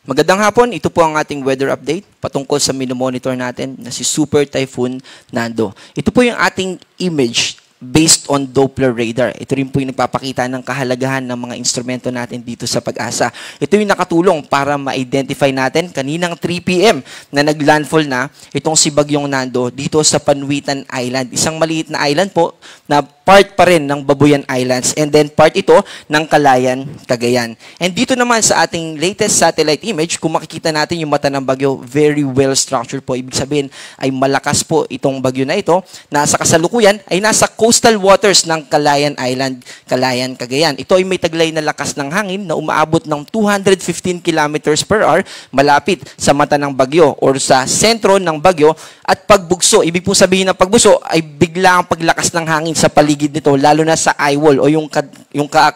Magandang hapon, ito po ang ating weather update patungkol sa minomonitor natin na si Super Typhoon Nando. Ito po yung ating image based on Doppler radar. Ito rin po yung nagpapakita ng kahalagahan ng mga instrumento natin dito sa Pag-asa. Ito yung nakatulong para ma-identify natin kaninang 3 p.m. na naglandfall na itong si Bagyong Nando dito sa Panwitan Island. Isang maliit na island po na part pa rin ng Babuyan Islands and then part ito ng Calayan, Cagayan. And dito naman sa ating latest satellite image, kung makikita natin yung mata ng bagyo, very well structured po. Ibig sabihin ay malakas po itong bagyo na ito. Nasa kasalukuyan ay nasa coastal waters ng Calayan Island, Calayan, Cagayan. Ito ay may taglay na lakas ng hangin na umaabot ng 215 kilometers per hour malapit sa mata ng bagyo or sa sentro ng bagyo at pagbugso. Ibig po sabihin ng pagbugso ay bigla ang paglakas ng hangin sa paligid nito, lalo na sa eye wall o yung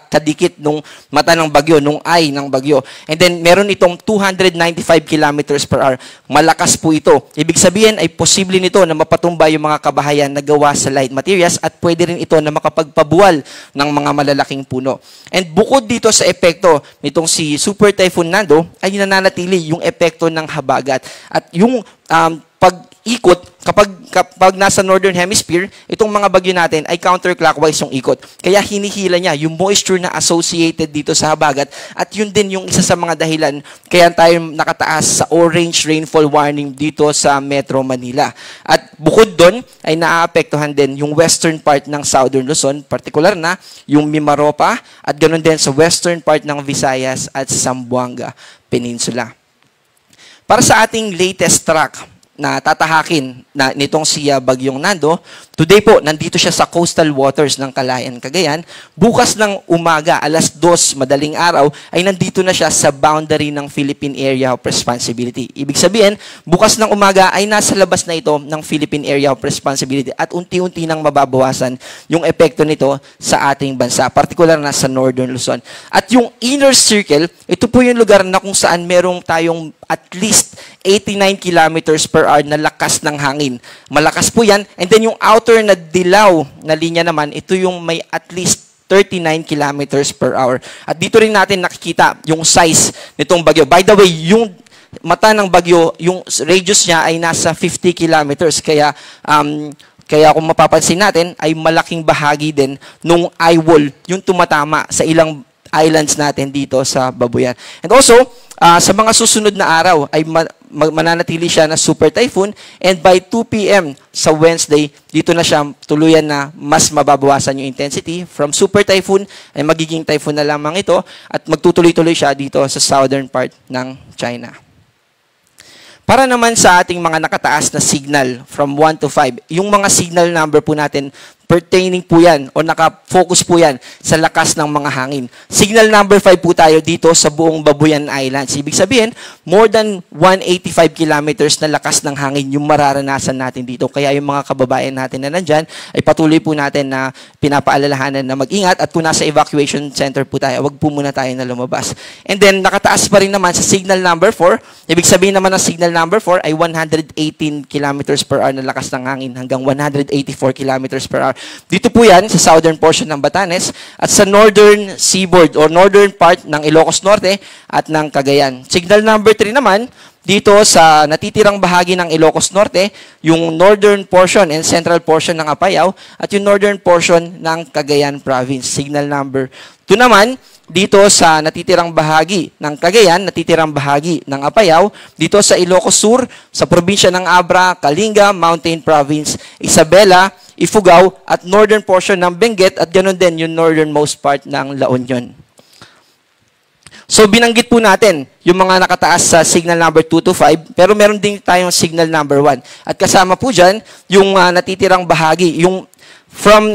kadikit ng mata ng bagyo, nung eye ng bagyo. And then meron itong 295 kilometers per hour. Malakas po ito. Ibig sabihin ay posible nito na mapatumba yung mga kabahayan na gawa sa light materials at pwede rin ito na makapagpabuwal ng mga malalaking puno. And bukod dito sa epekto nitong si Super Typhoon Nando, ay nananatili yung epekto ng habagat. At yung pag-ikot, kapag nasa Northern Hemisphere, itong mga bagyo natin ay counterclockwise yung ikot. Kaya hinihila niya yung moisture na associated dito sa habagat at yun din yung isa sa mga dahilan kaya tayo nakataas sa orange rainfall warning dito sa Metro Manila. At bukod doon ay naaapektuhan din yung western part ng Southern Luzon, particular na yung Mimaropa at ganoon din sa western part ng Visayas at Zamboanga Peninsula. Para sa ating latest track na tatahakin na nitong si Bagyong Nando, today po, nandito siya sa coastal waters ng Calayan, Cagayan. Bukas ng umaga, alas 2, madaling araw, ay nandito na siya sa boundary ng Philippine Area of Responsibility. Ibig sabihin, bukas ng umaga ay nasa labas na ito ng Philippine Area of Responsibility at unti-unti nang mababawasan yung epekto nito sa ating bansa, particular na sa Northern Luzon. At yung inner circle, ito po yung lugar na kung saan merong tayong at least 89 kilometers per hour na lakas ng hangin. Malakas po yan. And then yung outer na dilaw na linya naman, ito yung may at least 39 kilometers per hour. At dito rin natin nakikita yung size nitong bagyo. By the way, yung mata ng bagyo, yung radius niya ay nasa 50 kilometers. Kaya kung mapapansin natin, ay malaking bahagi din nung eye wall, yung tumatama sa ilang islands natin dito sa Babuyan. And also, sa mga susunod na araw ay mananatili siya na super typhoon and by 2 p.m. sa Wednesday, dito na siya tuluyan na mas mababawasan yung intensity. From super typhoon ay magiging typhoon na lamang ito at magtutuloy-tuloy siya dito sa southern part ng China. Para naman sa ating mga nakataas na signal from 1 to 5, yung mga signal number po natin, pertaining po yan o nakafocus po yan sa lakas ng mga hangin. Signal number 5 po tayo dito sa buong Babuyan Islands. Ibig sabihin, more than 185 kilometers na lakas ng hangin yung mararanasan natin dito. Kaya yung mga kababayan natin na nandyan, ay patuloy po natin na pinapaalalahanan na mag-ingat at kung nasa evacuation center po tayo, wag po muna tayo na lumabas. And then, nakataas pa rin naman sa signal number 4. Ibig sabihin naman ng signal number 4 ay 118 kilometers per hour na lakas ng hangin hanggang 184 kilometers per hour. Dito po yan sa southern portion ng Batanes at sa northern seaboard or northern part ng Ilocos Norte at ng Cagayan. Signal number 3 naman, dito sa natitirang bahagi ng Ilocos Norte, yung northern portion and central portion ng Apayao at yung northern portion ng Cagayan Province. Signal number 2 naman, dito sa natitirang bahagi ng Cagayan, natitirang bahagi ng Apayao, dito sa Ilocos Sur, sa probinsya ng Abra, Kalinga, Mountain Province, Isabela, Ifugao, at northern portion ng Benguet, at ganoon din yung northernmost part ng La Union. So, binanggit po natin yung mga nakataas sa signal number 2 to 5, pero meron din tayong signal number 1. At kasama po dyan, yung natitirang bahagi, yung from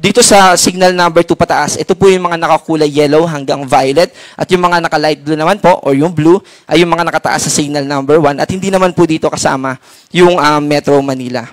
dito sa signal number 2 pataas, ito po yung mga nakakulay yellow hanggang violet, at yung mga naka-light blue naman po, or yung blue, ay yung mga nakataas sa signal number 1, at hindi naman po dito kasama yung Metro Manila.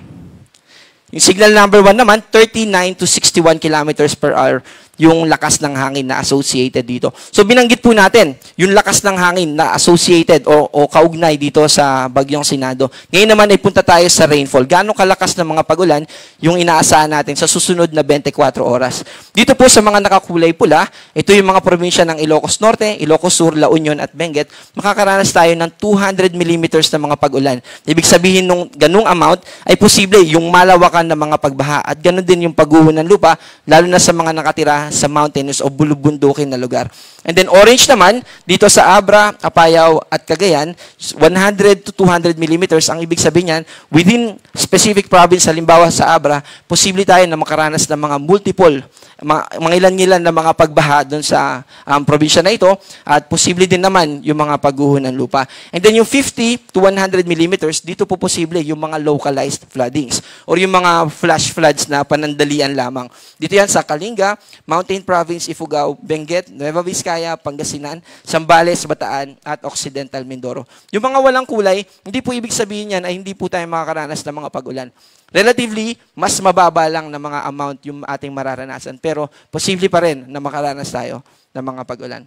Yung signal number 1 naman, 39 to 61 kilometers per hour yung lakas ng hangin na associated dito. So binanggit po natin yung lakas ng hangin na associated o kaugnay dito sa bagyong Sinado. Ngayon naman ay punta tayo sa rainfall. Gaano kalakas ng mga pag-ulan yung inaasahan natin sa susunod na 24 oras. Dito po sa mga nakakulay pula, ito yung mga probinsya ng Ilocos Norte, Ilocos Sur, La Union at Benguet. Makakaranas tayo ng 200 millimeters na mga pag-ulan. Ibig sabihin nung ganung amount ay posible yung malawakan na mga pagbaha at ganun din yung pagguho ng lupa, lalo na sa mga nakatira sa mountainous o bulubundukin na lugar. And then orange naman, dito sa Abra, Apayao at Cagayan, 100 to 200 millimeters. Ang ibig sabihin niyan, within specific province, halimbawa sa Abra, posible tayo na makaranas ng mga multiple, mga ilan-ilan na mga pagbaha doon sa probinsya na ito at posible din naman yung mga pagguho ng lupa. And then yung 50 to 100 millimeters, dito po posible yung mga localized floodings or yung mga flash floods na panandalian lamang. Dito yan sa Kalinga, Mountain Province, Ifugao, Benguet, Nueva Vizcaya, Pangasinan, Zambales, Bataan at Occidental Mindoro. Yung mga walang kulay, hindi po ibig sabihin yan ay hindi po tayo makakaranas ng mga pag-ulan. Relatively, mas mababa lang na mga amount yung ating mararanasan. Pero, posible pa rin na makaranas tayo ng mga pag-ulan.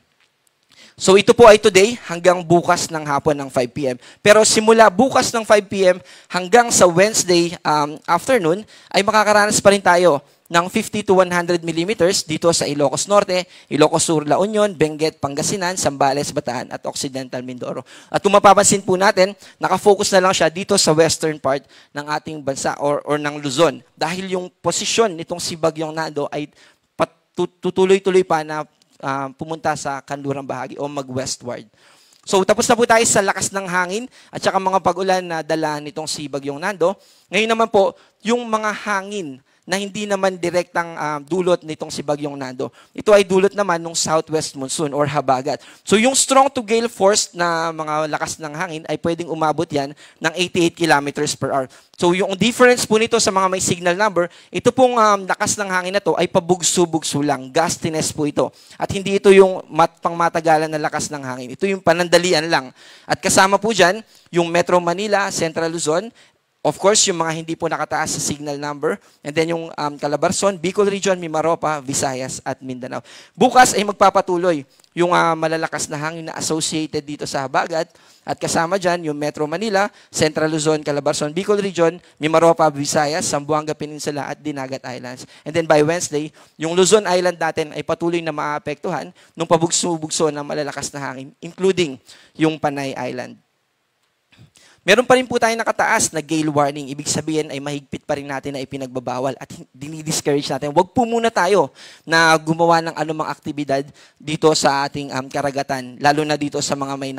So, ito po ay today hanggang bukas ng hapon ng 5 p.m. Pero simula bukas ng 5 p.m. hanggang sa Wednesday afternoon, ay makakaranas pa rin tayo ng 50 to 100 millimeters dito sa Ilocos Norte, Ilocos Sur, La Union, Benguet, Pangasinan, Zambales, Bataan at Occidental Mindoro. At kung mapapansin po natin, nakafocus na lang siya dito sa western part ng ating bansa or ng Luzon. Dahil yung posisyon nitong si Bagyong Nando ay tutuloy-tuloy pa na pumunta sa kanlurang bahagi o mag-westward. So tapos na po tayo sa lakas ng hangin at saka mga pag-ulan na dala nitong si Bagyong Nando. Ngayon naman po, yung mga hangin na hindi naman direktang dulot nitong si Bagyong Nando. Ito ay dulot naman ng southwest monsoon or habagat. So yung strong to gale force na mga lakas ng hangin ay pwedeng umabot yan ng 88 kilometers per hour. So yung difference po nito sa mga may signal number, ito pong lakas ng hangin na to ay pabugso-bugso lang. Gustiness po ito. At hindi ito yung pangmatagalan na lakas ng hangin. Ito yung panandalian lang. At kasama po dyan, yung Metro Manila, Central Luzon, of course, yung mga hindi po nakataas sa signal number. And then yung Calabarzon, Bicol Region, Mimaropa, Visayas, at Mindanao. Bukas ay magpapatuloy yung malalakas na hangin na associated dito sa habagat. At kasama dyan yung Metro Manila, Central Luzon, Calabarzon, Bicol Region, Mimaropa, Visayas, Zamboanga Peninsula, at Dinagat Islands. And then by Wednesday, yung Luzon Island natin ay patuloy na maapektuhan ng pabugso-bugso ng malalakas na hangin, including yung Panay Island. Meron pa rin po tayong nakataas na gale warning. Ibig sabihin ay mahigpit pa rin natin na ipinagbabawal at dinidiscourage natin. Huwag po muna tayo na gumawa ng anumang aktibidad dito sa ating karagatan, lalo na dito sa mga may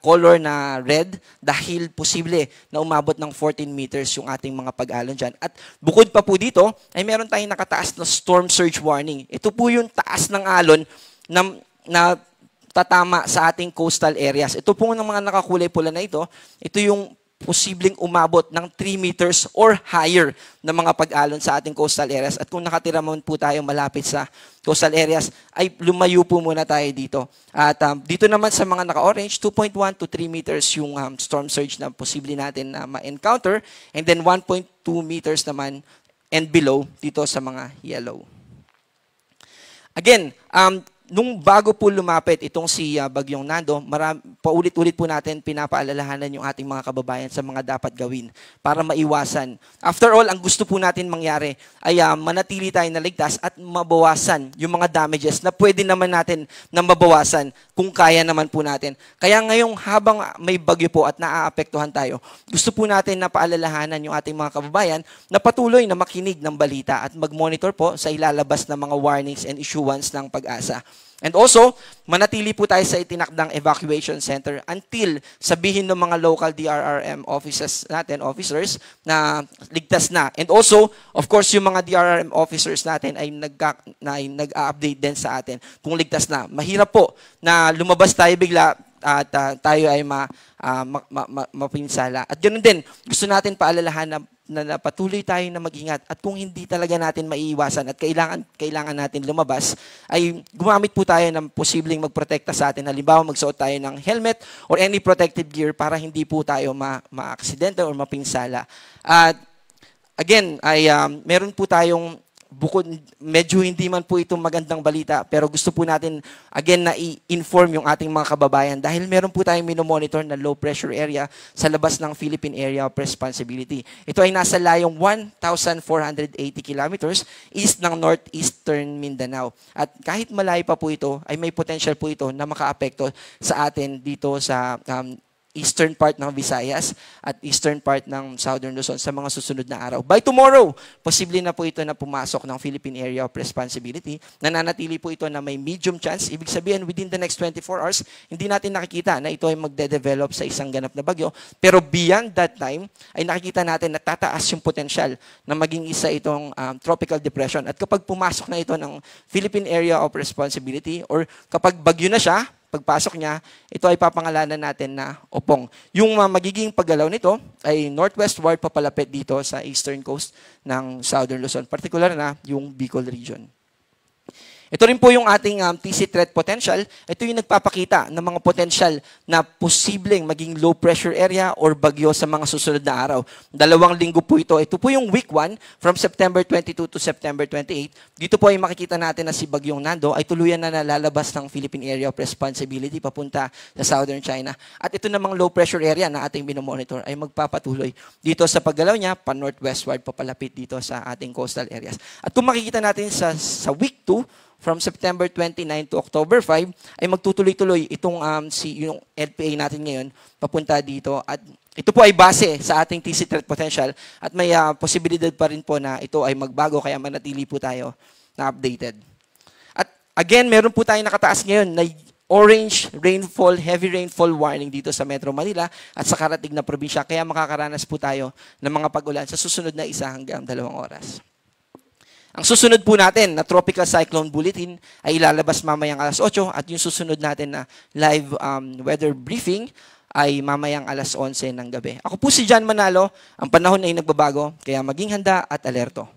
color na red dahil posible na umabot ng 14 meters yung ating mga pag-alon dyan. At bukod pa po dito, ay meron tayong nakataas na storm surge warning. Ito po yung taas ng alon na tatama sa ating coastal areas. Ito po ng mga nakakulay pula na ito yung posibleng umabot ng 3 meters or higher na mga pag-alon sa ating coastal areas. At kung nakatira man po tayo malapit sa coastal areas, ay lumayo po muna tayo dito. At dito naman sa mga naka-orange, 2.1 to 3 meters yung storm surge na posible natin na ma-encounter. And then 1.2 meters naman and below dito sa mga yellow. Again, nung bago po lumapit itong si Bagyong Nando, paulit-ulit po natin pinapaalalahanan yung ating mga kababayan sa mga dapat gawin para maiwasan. After all, ang gusto po natin mangyari ay manatili tayo na ligtas at mabawasan yung mga damages na pwede naman natin na mabawasan kung kaya naman po natin. Kaya ngayong habang may bagyo po at naaapektuhan tayo, gusto po natin na paalalahanan yung ating mga kababayan na patuloy na makinig ng balita at mag-monitor po sa ilalabas ng mga warnings and issuance ng Pag-asa. And also, manatili po tayo sa itinakdang evacuation center until sabihin ng mga local DRRM officers na ligtas na. And also, of course, yung mga DRRM officers natin ay nag-update din sa atin kung ligtas na. Mahirap po na lumabas tayo bigla at tayo ay mapinsala. At ganoon din, gusto natin paalalahan na patuloy tayo na mag-ingat at kung hindi talaga natin maiiwasan at kailangan natin lumabas, ay gumamit po tayo ng posibleng magprotekta sa atin. Halimbawa, magsuot tayo ng helmet or any protective gear para hindi po tayo ma-aksidente or mapinsala. At again, ay meron po tayong medyo hindi man po ito magandang balita, pero gusto po natin again na i-inform yung ating mga kababayan dahil meron po tayong minomonitor na low pressure area sa labas ng Philippine Area of Responsibility. Ito ay nasa layong 1,480 kilometers east ng northeastern Mindanao. At kahit malayo pa po ito, ay may potential po ito na makaapekto sa atin dito sa eastern part ng Visayas at eastern part ng Southern Luzon sa mga susunod na araw. By tomorrow, posible na po ito na pumasok ng Philippine Area of Responsibility. Nananatili po ito na may medium chance. Ibig sabihin, within the next 24 hours, hindi natin nakikita na ito ay magde-develop sa isang ganap na bagyo. Pero beyond that time, ay nakikita natin na tataas yung potensyal na maging isa itong tropical depression. At kapag pumasok na ito ng Philippine Area of Responsibility or kapag bagyo na siya, pagpasok niya, ito ay papangalanan natin na Opong. Yung magiging paggalaw nito ay northwestward papalapit dito sa eastern coast ng Southern Luzon, particular na yung Bicol region. Ito rin po yung ating TC threat potential. Ito yung nagpapakita ng mga potential na posibleng maging low pressure area or bagyo sa mga susunod na araw. 2 linggo po ito. Ito po yung week 1 from September 22 to September 28. Dito po ay makikita natin na si Bagyong Nando ay tuluyan na nalalabas ng Philippine Area of Responsibility papunta sa Southern China. At ito namang low pressure area na ating binomonitor ay magpapatuloy dito sa paggalaw niya pa-northwestward papalapit dito sa ating coastal areas. At kung makikita natin sa week 2, from September 29 to October 5, ay magtutuloy-tuloy itong yung LPA natin ngayon papunta dito. At ito po ay base sa ating TC threat potential at may posibilidad pa rin po na ito ay magbago kaya manatili po tayo na updated. At again, meron po tayong nakataas ngayon na orange rainfall, heavy rainfall warning dito sa Metro Manila at sa karatig na probinsya. Kaya makakaranas po tayo ng mga pag-ulan sa susunod na 1 hanggang 2 oras. Ang susunod po natin na Tropical Cyclone Bulletin ay ilalabas mamayang alas 8 at yung susunod natin na live weather briefing ay mamayang alas 11 ng gabi. Ako po si John Manalo, ang panahon ay nagbabago, kaya maging handa at alerto.